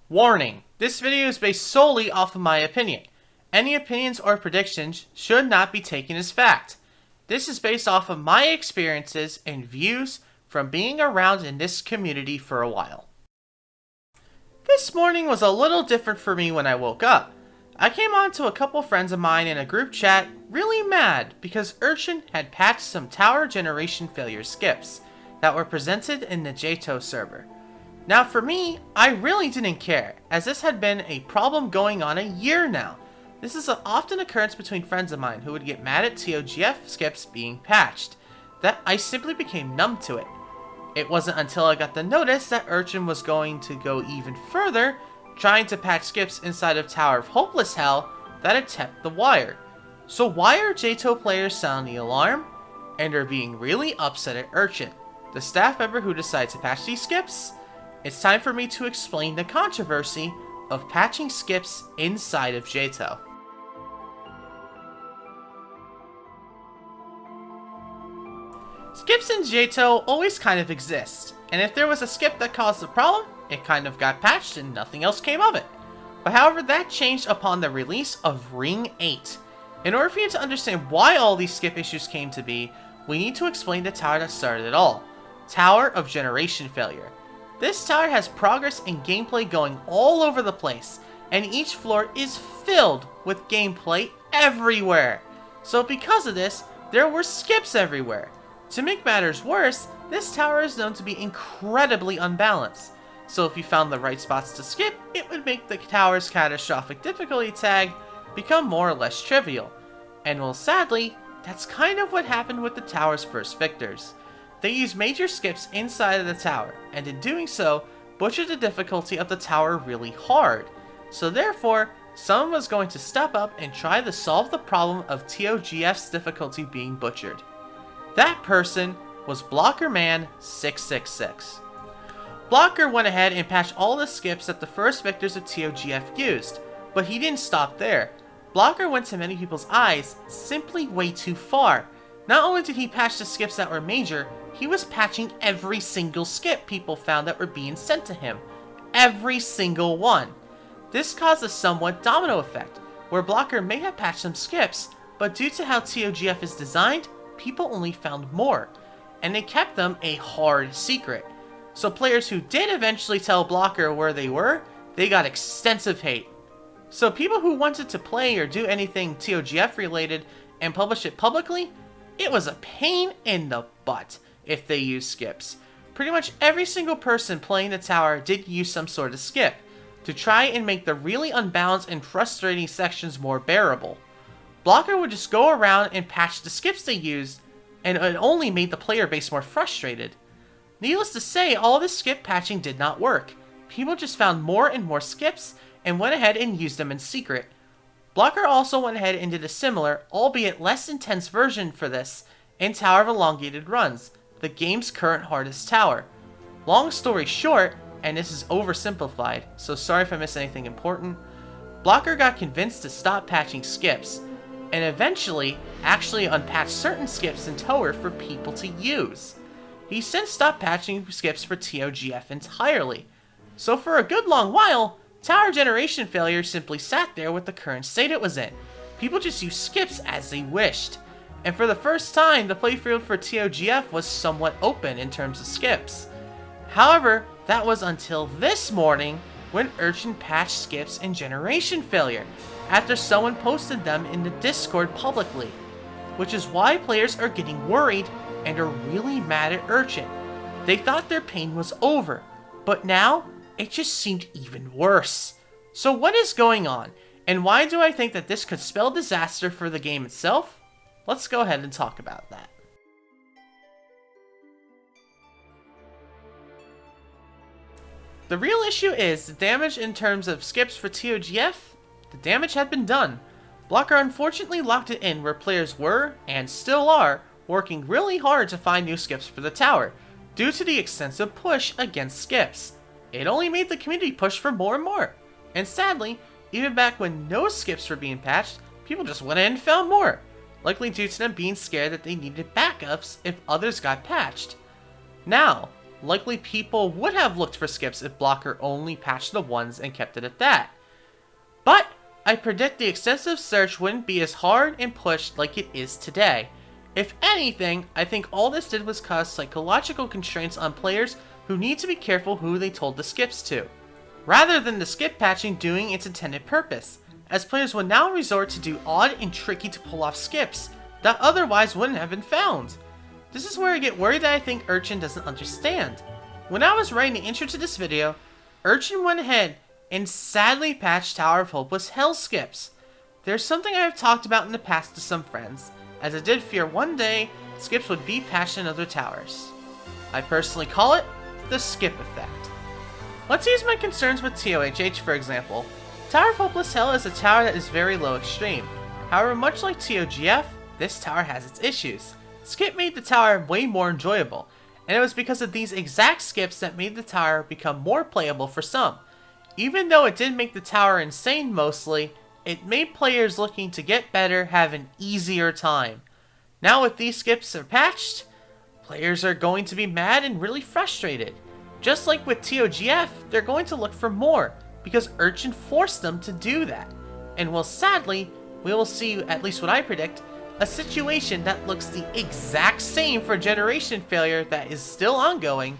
Warning: this video is based solely off of my opinion. Any opinions or predictions should not be taken as fact. This is based off of my experiences and views from being around in this community for a while. This morning was a little different for me when I woke up. I came on to a couple friends of mine in a group chat really mad because Urchin had patched some tower generation failure skips that were presented in the JTO server. Now for me, I really didn't care, as this had been a problem going on a year now. This is an often occurrence between friends of mine who would get mad at TOGF skips being patched, that I simply became numb to it. It wasn't until I got the notice that Urchin was going to go even further, trying to patch skips inside of Tower of Hopeless Hell, that it tapped the wire. So why are JTO players sounding the alarm, and are being really upset at Urchin, the staff member who decided to patch these skips? It's time for me to explain the controversy of patching skips inside of JTO. Skips in JTO always kind of exist, and if there was a skip that caused the problem, it kind of got patched and nothing else came of it. But however, that changed upon the release of Ring 8. In order for you to understand why all these skip issues came to be, we need to explain the tower that started it all. Tower of Generation Failure. This tower has progress and gameplay going all over the place, and each floor is filled with gameplay everywhere. So because of this, there were skips everywhere. To make matters worse, this tower is known to be incredibly unbalanced. So if you found the right spots to skip, it would make the tower's catastrophic difficulty tag become more or less trivial. And well, sadly, that's kind of what happened with the tower's first victors. They used major skips inside of the tower, and in doing so, butchered the difficulty of the tower really hard. So therefore, someone was going to step up and try to solve the problem of TOGF's difficulty being butchered. That person was Blockerman666. Blocker went ahead and patched all the skips that the first victors of TOGF used, but he didn't stop there. Blocker went to many people's eyes simply way too far. Not only did he patch the skips that were major, he was patching every single skip people found that were being sent to him. Every single one. This caused a somewhat domino effect, where Blocker may have patched some skips, but due to how TOGF is designed, people only found more, and they kept them a hard secret. So players who did eventually tell Blocker where they were, they got extensive hate. So people who wanted to play or do anything TOGF related and publish it publicly, it was a pain in the butt if they used skips. Pretty much every single person playing the tower did use some sort of skip to try and make the really unbalanced and frustrating sections more bearable. Blocker would just go around and patch the skips they used, and it only made the player base more frustrated. Needless to say, all this skip patching did not work. People just found more and more skips and went ahead and used them in secret. Blocker also went ahead and did a similar, albeit less intense version for this in Tower of Elongated Runs, the game's current hardest tower. Long story short, and this is oversimplified, so sorry if I missed anything important, Blocker got convinced to stop patching skips, and eventually actually unpatched certain skips in Tower for people to use. He since stopped patching skips for TOGF entirely. So for a good long while, Tower Generation Failure simply sat there with the current state it was in. People just used skips as they wished. And for the first time, the playfield for TOGF was somewhat open in terms of skips. However, that was until this morning when Urchin patched skips in Generation Failure, after someone posted them in the Discord publicly. Which is why players are getting worried and are really mad at Urchin. They thought their pain was over, but now it just seemed even worse. So what is going on, and why do I think that this could spell disaster for the game itself? Let's go ahead and talk about that. The real issue is the damage in terms of skips for TOGF. The damage had been done. Blocker unfortunately locked it in where players were, and still are, working really hard to find new skips for the tower, due to the extensive push against skips. It only made the community push for more and more. And sadly, even back when no skips were being patched, people just went in and found more, likely due to them being scared that they needed backups if others got patched. Now, Likely people would have looked for skips if Blocker only patched the ones and kept it at that. But I predict the extensive search wouldn't be as hard and pushed like it is today. If anything, I think all this did was cause psychological constraints on players who need to be careful who they told the skips to, rather than the skip patching doing its intended purpose, as players would now resort to do odd and tricky to pull off skips that otherwise wouldn't have been found. This is where I get worried that I think Urchin doesn't understand. When I was writing the intro to this video, Urchin went ahead and sadly patched Tower of Hopeless Hell skips. There's something I have talked about in the past to some friends, as I did fear one day skips would be patched in other towers. I personally call it the skip effect. Let's use my concerns with TOHH for example. Tower of Hopeless Hell is a tower that is very low extreme. However, much like TOGF, this tower has its issues. Skip made the tower way more enjoyable, and it was because of these exact skips that made the tower become more playable for some. Even though it did make the tower insane mostly, it made players looking to get better have an easier time. Now with these skips are patched, players are going to be mad and really frustrated. Just like with TOGF, they're going to look for more, because Urchin forced them to do that. And well, sadly, we will see, at least what I predict, a situation that looks the exact same for Generation Failure that is still ongoing,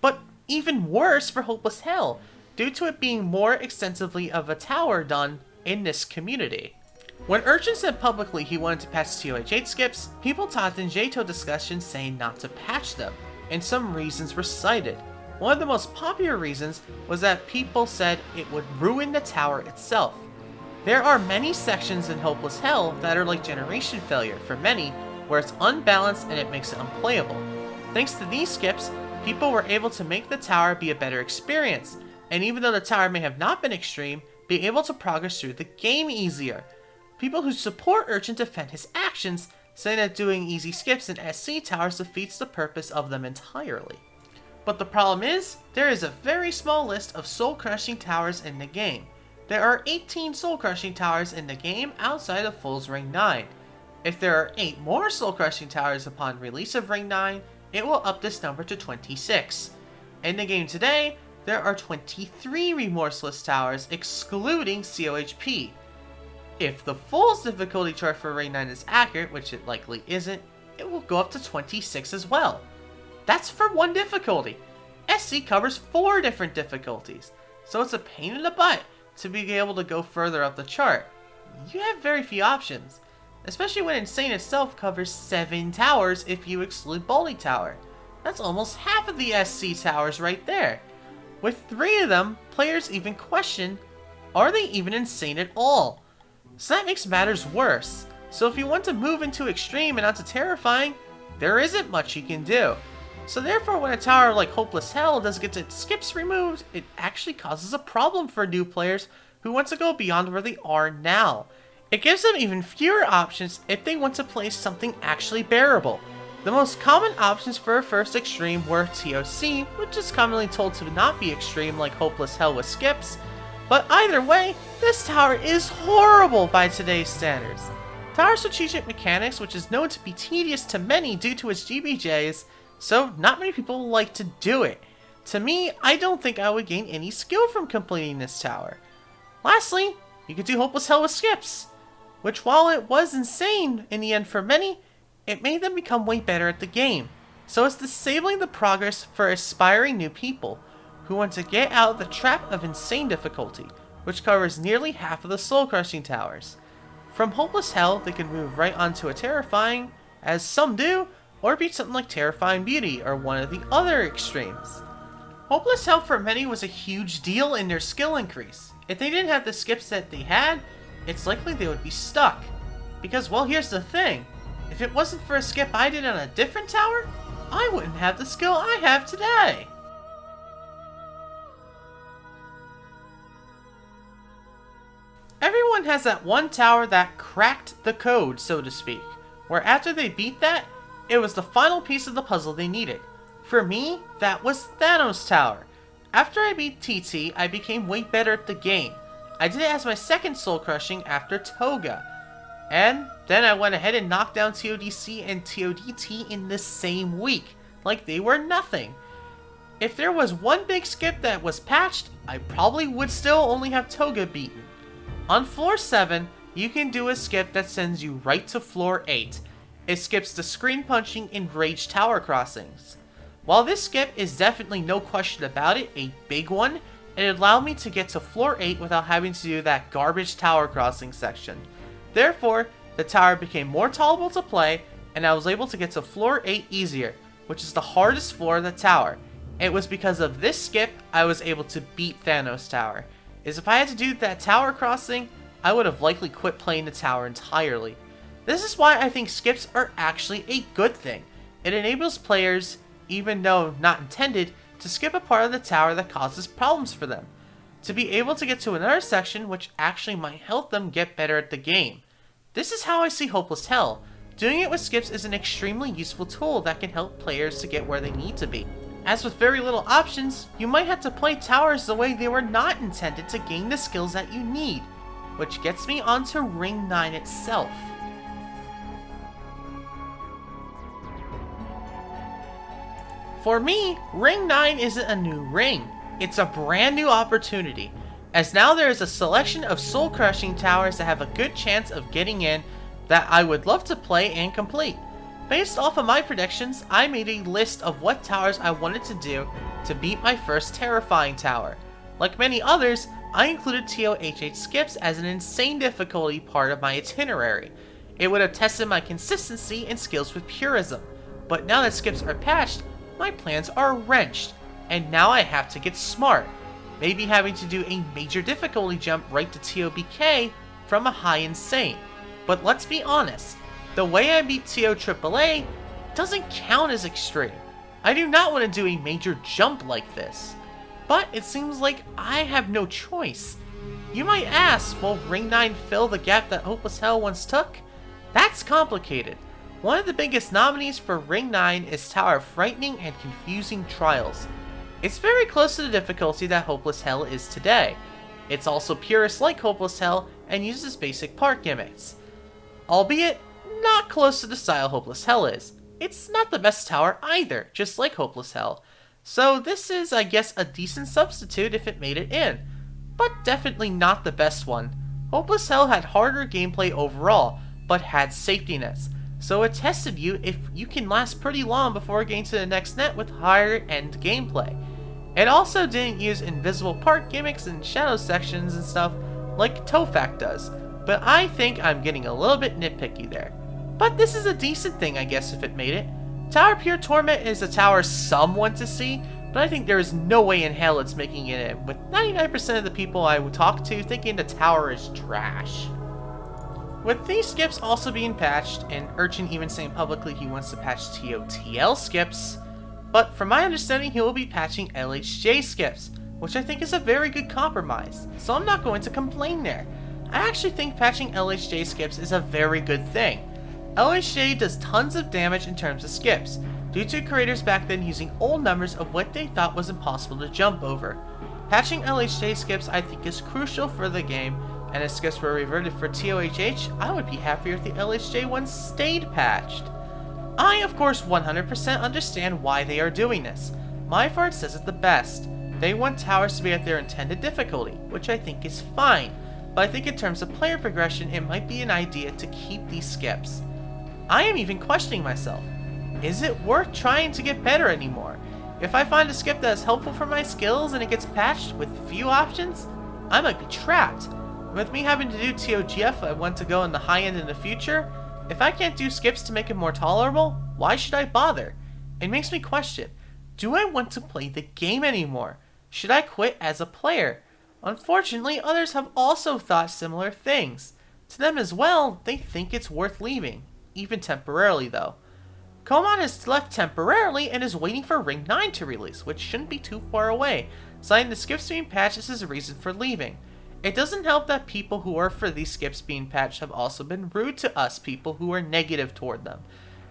but even worse for Hopeless Hell, due to it being more extensively of a tower done in this community. When Urchin said publicly he wanted to patch TOH8 skips, people talked in JTO discussions saying not to patch them, and some reasons were cited. One of the most popular reasons was that people said it would ruin the tower itself. There are many sections in Hopeless Hell that are like Generation Failure for many, where it's unbalanced and it makes it unplayable. Thanks to these skips, people were able to make the tower be a better experience, and even though the tower may have not been extreme, be able to progress through the game easier. People who support Urchin defend his actions, saying that doing easy skips in SC towers defeats the purpose of them entirely. But the problem is, there is a very small list of soul-crushing towers in the game. There are 18 soul-crushing towers in the game outside of Fool's Ring 9. If there are 8 more soul-crushing towers upon release of Ring 9, it will up this number to 26. In the game today, there are 23 Remorseless towers excluding COHP. If the Fool's difficulty chart for Ring 9 is accurate, which it likely isn't, it will go up to 26 as well. That's for one difficulty. SC covers 4 different difficulties, so it's a pain in the butt to be able to go further up the chart. You have very few options, especially when Insane itself covers 7 towers if you exclude Baldy Tower. That's almost half of the SC towers right there. With 3 of them, players even question, are they even insane at all? So that makes matters worse. So if you want to move into extreme and not to terrifying, there isn't much you can do. So therefore, when a tower like Hopeless Hell does get its skips removed, it actually causes a problem for new players who want to go beyond where they are now. It gives them even fewer options if they want to play something actually bearable. The most common options for a first extreme were TOC, which is commonly told to not be extreme like Hopeless Hell with skips, but either way, this tower is horrible by today's standards. Tower strategic mechanics, which is known to be tedious to many due to its GBJs, so not many people like to do it. To me, I don't think I would gain any skill from completing this tower. Lastly, you could do Hopeless Hell with skips, which while it was insane in the end for many, it made them become way better at the game. So it's disabling the progress for aspiring new people who want to get out of the trap of insane difficulty, which covers nearly half of the soul-crushing towers. From Hopeless Hell, they can move right onto a Terrifying, as some do, or beat something like Terrifying Beauty or one of the other extremes. Hopeless Hell for many was a huge deal in their skill increase. If they didn't have the skips that they had, it's likely they would be stuck. Because, well, here's the thing. If it wasn't for a skip I did on a different tower, I wouldn't have the skill I have today. Everyone has that one tower that cracked the code, so to speak, where after they beat that, it was the final piece of the puzzle they needed. For me, that was Thanos Tower. After I beat TT, I became way better at the game. I did it as my second soul crushing after Toga. And then I went ahead and knocked down TODC and TODT in the same week, like they were nothing. If there was one big skip that was patched, I probably would still only have Toga beaten. On floor 7, you can do a skip that sends you right to floor 8. It skips the screen punching and rage tower crossings. While this skip is definitely, no question about it, a big one, it allowed me to get to floor 8 without having to do that garbage tower crossing section. Therefore, the tower became more tolerable to play, and I was able to get to floor 8 easier, which is the hardest floor of the tower. It was because of this skip I was able to beat Thanos Tower. If I had to do that tower crossing, I would have likely quit playing the tower entirely. This is why I think skips are actually a good thing. It enables players, even though not intended, to skip a part of the tower that causes problems for them, to be able to get to another section which actually might help them get better at the game. This is how I see Hopeless Hell. Doing it with skips is an extremely useful tool that can help players to get where they need to be. As with very little options, you might have to play towers the way they were not intended to gain the skills that you need, which gets me onto Ring 9 itself. For me, Ring 9 isn't a new ring, it's a brand new opportunity, as now there is a selection of soul-crushing towers that have a good chance of getting in that I would love to play and complete. Based off of my predictions, I made a list of what towers I wanted to do to beat my first terrifying tower. Like many others, I included TOHH skips as an insane difficulty part of my itinerary. It would have tested my consistency and skills with purism, but now that skips are patched, my plans are wrenched, and now I have to get smart, maybe having to do a major difficulty jump right to TOBK from a high insane. But let's be honest, the way I beat TO AAA doesn't count as extreme. I do not want to do a major jump like this. But it seems like I have no choice. You might ask, will Ring 9 fill the gap that Hopeless Hell once took? That's complicated. One of the biggest nominees for Ring 9 is Tower of Frightening and Confusing Trials. It's very close to the difficulty that Hopeless Hell is today. It's also purist like Hopeless Hell and uses basic part gimmicks, albeit not close to the style Hopeless Hell is. It's not the best tower either, just like Hopeless Hell. So this is, I guess, a decent substitute if it made it in, but definitely not the best one. Hopeless Hell had harder gameplay overall, but had safety nets, so it tested you if you can last pretty long before getting to the next net with higher end gameplay. It also didn't use invisible part gimmicks and shadow sections and stuff like Tofak does, but I think I'm getting a little bit nitpicky there. But this is a decent thing, I guess, if it made it. Tower Pure Torment is a tower some want to see, but I think there is no way in hell it's making it in, with 99% of the people I would talk to thinking the tower is trash. With these skips also being patched, and Urchin even saying publicly he wants to patch TOTL skips, but from my understanding he will be patching LHJ skips, which I think is a very good compromise, so I'm not going to complain there. I actually think patching LHJ skips is a very good thing. LHJ does tons of damage in terms of skips, due to creators back then using old numbers of what they thought was impossible to jump over. Patching LHJ skips I think is crucial for the game, and if skips were reverted for TOHH, I would be happier if the LHJ ones stayed patched. I of course 100% understand why they are doing this. MyFart says it the best. They want towers to be at their intended difficulty, which I think is fine, but I think in terms of player progression it might be an idea to keep these skips. I am even questioning myself. Is it worth trying to get better anymore? If I find a skip that is helpful for my skills and it gets patched with few options, I might be trapped. With me having to do TOGF I want to go in the high end in the future, if I can't do skips to make it more tolerable, why should I bother? It makes me question, do I want to play the game anymore? Should I quit as a player? Unfortunately, others have also thought similar things. To them as well, they think it's worth leaving, even temporarily though. Koman has left temporarily and is waiting for Ring 9 to release, which shouldn't be too far away, citing the skips being patched as his reason for leaving. It doesn't help that people who are for these skips being patched have also been rude to us people who are negative toward them.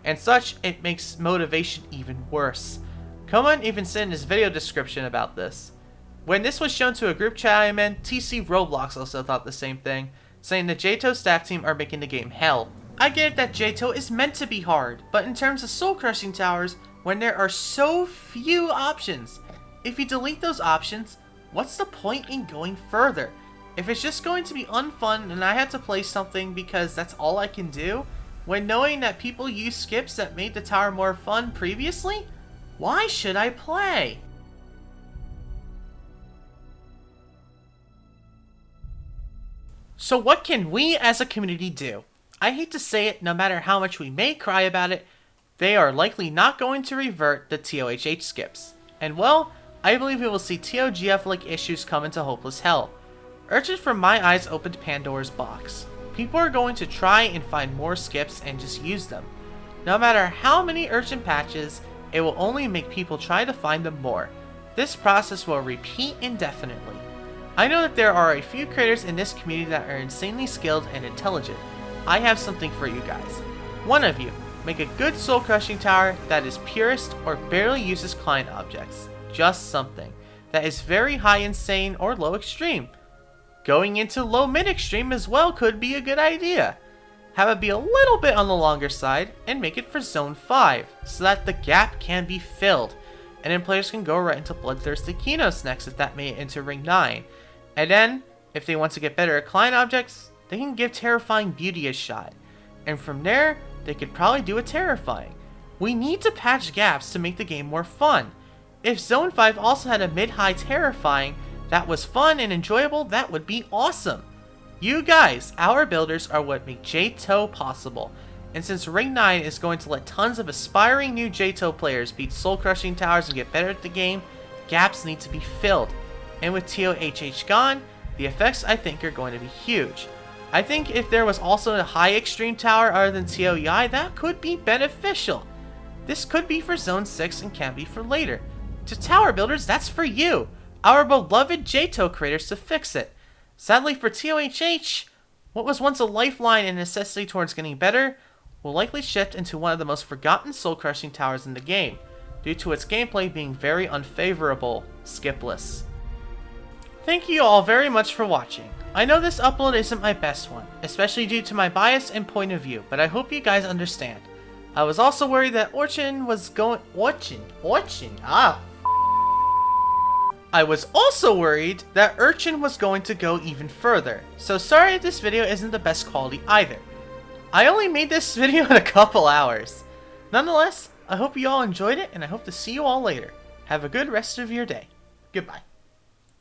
And such, it makes motivation even worse. Koman even said in his video description about this. When this was shown to a group chat I'm in, TC Roblox also thought the same thing, saying the J-To staff team are making the game hell. I get it that J-To is meant to be hard, but in terms of soul-crushing towers, when there are so few options, If you delete those options, what's the point in going further? If it's just going to be unfun and I have to play something because that's all I can do, when knowing that people use skips that made the tower more fun previously, why should I play? So what can we as a community do? I hate to say it, no matter how much we may cry about it, they are likely not going to revert the TOHH skips. And well, I believe we will see TOGF-like issues come into hopeless hell. Urchin from my eyes opened Pandora's box. People are going to try and find more skips and just use them. No matter how many Urchin patches, it will only make people try to find them more. This process will repeat indefinitely. I know that there are a few creators in this community that are insanely skilled and intelligent. I have something for you guys. One of you, make a good soul crushing tower that is purest or barely uses client objects. Just something that is very high insane or low extreme. Going into low mid extreme as well could be a good idea. Have it be a little bit on the longer side and make it for zone 5 so that the gap can be filled. And then players can go right into Bloodthirsty Kinos next if that made it into ring 9. And then, if they want to get better at client objects, they can give Terrifying Beauty a shot. And from there, they could probably do a Terrifying. We need to patch gaps to make the game more fun. If Zone 5 also had a mid-high Terrifying that was fun and enjoyable, that would be awesome. You guys, our builders, are what make JTOW possible. And since Ring 9 is going to let tons of aspiring new JTOW players beat soul-crushing towers and get better at the game, gaps need to be filled. And with TOHH gone, the effects I think are going to be huge. I think if there was also a high extreme tower other than TOEI, that could be beneficial. This could be for Zone 6 and can be for later. To tower builders, that's for you, our beloved JTOW creators, to fix it. Sadly for TOHH, what was once a lifeline and necessity towards getting better will likely shift into one of the most forgotten soul-crushing towers in the game, due to its gameplay being very unfavorable, skipless. Thank you all very much for watching. I know this upload isn't my best one, especially due to my bias and point of view, but I hope you guys understand. I was also worried that Urchin was going... I was also worried that Urchin was going to go even further, so sorry if this video isn't the best quality either. I only made this video in a couple hours. Nonetheless, I hope you all enjoyed it, and I hope to see you all later. Have a good rest of your day. Goodbye.